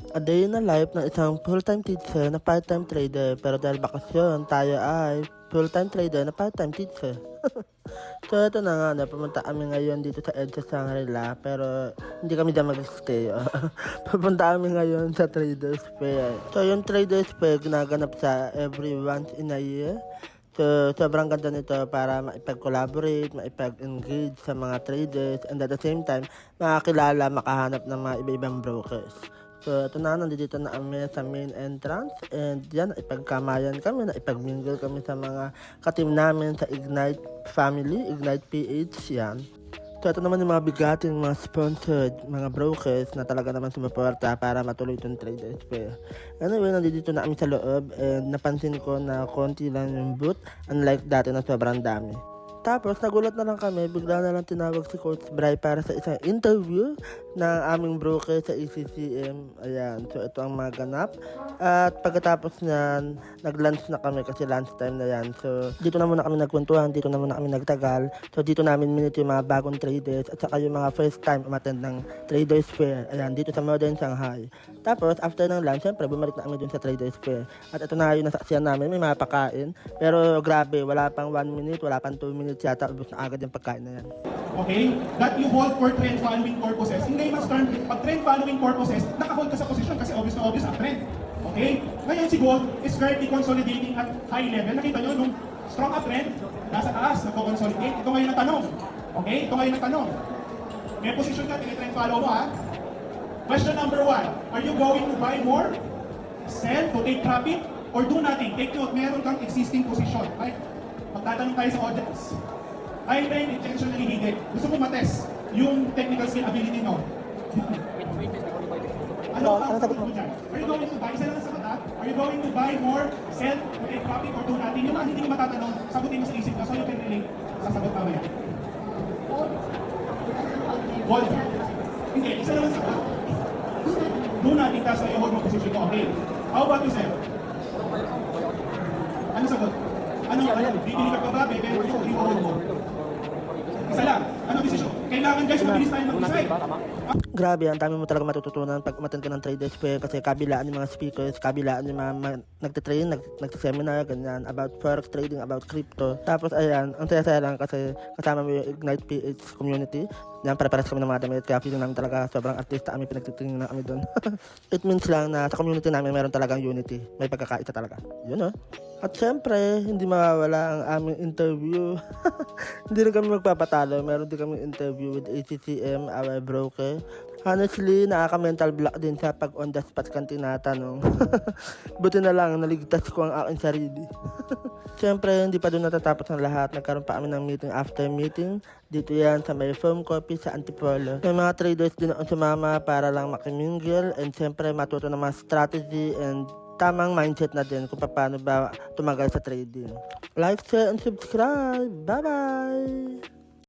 A day in the life ng isang full-time teacher na part-time trader, pero dahil bakasyon, tayo ay full-time trader na part-time teacher. So ito na nga, pumunta kami ngayon dito sa EDSA Shangri-La, pero hindi kami dyan mag-stay. Pupunta kami ngayon sa Traders Fair. So yung Traders Fair ginaganap sa every once in a year. So, sobrang ganda nito para maipag-collaborate, maipag-engage sa mga traders, and at the same time, makakilala, makahanap ng mga iba-ibang brokers. So, ito na, nandito na kami sa main entrance, and yan, ipagkamayan kami, ipag-mingle kami sa mga katim namin sa Ignite Family, Ignite PH, yan. So, ito naman yung mga bigating, mga sponsored, mga brokers na talaga naman sumuporta para matuloy itong Traders Fair. Anyway, nandito na kami sa loob and napansin ko na konti lang yung booth, unlike dati na sobrang dami. Tapos, nagulat na lang kami, bigla na lang tinawag si Coach Bry para sa isang interview ng aming broker sa ECCM. Ayan, so ito ang maganap. At pagkatapos niyan, nag-lunch na kami kasi lunch time na yan. So, dito na muna kami nagkwentuhan, dito na muna kami nagtagal. So, dito namin minute yung mga bagong traders at saka yung mga first time umattend ng Traders Fair. Ayan, dito sa Modern Shanghai. Tapos, after ng lunch, syempre, bumalik na kami dun sa Traders Fair. At ito na yung nasaksiyan namin, may mga pakain. Pero grabe, wala pang 1 minute, wala pang 2 minutes yata, ubus na agad yung pagkain na yan. Okay? That you hold for trend following purposes. In layman's term, pag trend following purposes, naka-hold ka sa position kasi obvious na obvious ang trend. Okay? Ngayon si gold is currently consolidating at high level. Nakita nyo, nung strong uptrend, nasa taas, nagko-consolidate. Ito ngayon ang tanong. Okay? Ito ngayon ang tanong. May position ka, tinitrend follow mo ha? Question number 1, are you going to buy more, sell, to take profit, or do nothing? Take note, meron kang existing position. Right? Magtatanong tayo sa audience. High time intentionally needed. Gusto mo matest yung technical skill ability mo. Ano ang sagot mo dyan? Are you going to buy? Isa lang sa mata. Are you going to buy more, sell, to take profit, or do nothing? Yung mga hindi ko matatanong, sagutin mo sa isip ka so you can relate sa sagot mamaya. Hold. Hindi, isa lang sa mata. Do nothing, tapos ay hold mo position ko. Okay. How about you, sir? Ano sagot? Ano? Bibili ka pa ba? Bebe, i-hold mo. Isa lang. Ano desisyon? Kailangan guys, mabilis tayo mag-decide. Grabe, ang dami mo talaga matututunan pag umattend ka ng Traders Fair kasi kabilaan yung mga speakers, kabilaan yung mga nagtitrain, nagsiseminar, ganyan, about forex trading, about crypto. Tapos ayan, ang saya-saya lang kasi kasama mo yung Ignite PH community. Yan, para-paras kami ng mga damit, kaya feeling namin talaga sobrang artista kami, pinagtitingin na kami doon. It means lang na sa community namin meron talagang unity, may pagkakaisa talaga. Yun At syempre, hindi mawawala ang aming interview. Hindi rin kami magpapatalo, meron din kami interview with ACCM, our broker. Honestly, nakaka-mental block din sa pag on the spot kang tinatanong. Buti na lang, naligtas ko ang aking sarili. Siyempre, hindi pa doon natatapos ang lahat. Nagkaroon pa kami ng meeting after meeting. Dito yan sa may foam coffee sa Antipolo. May mga traders din ako sumama para lang makimingle. And siyempre, matuto ng mga strategy and tamang mindset na din kung paano ba tumagal sa trading. Like, share, and subscribe. Bye-bye!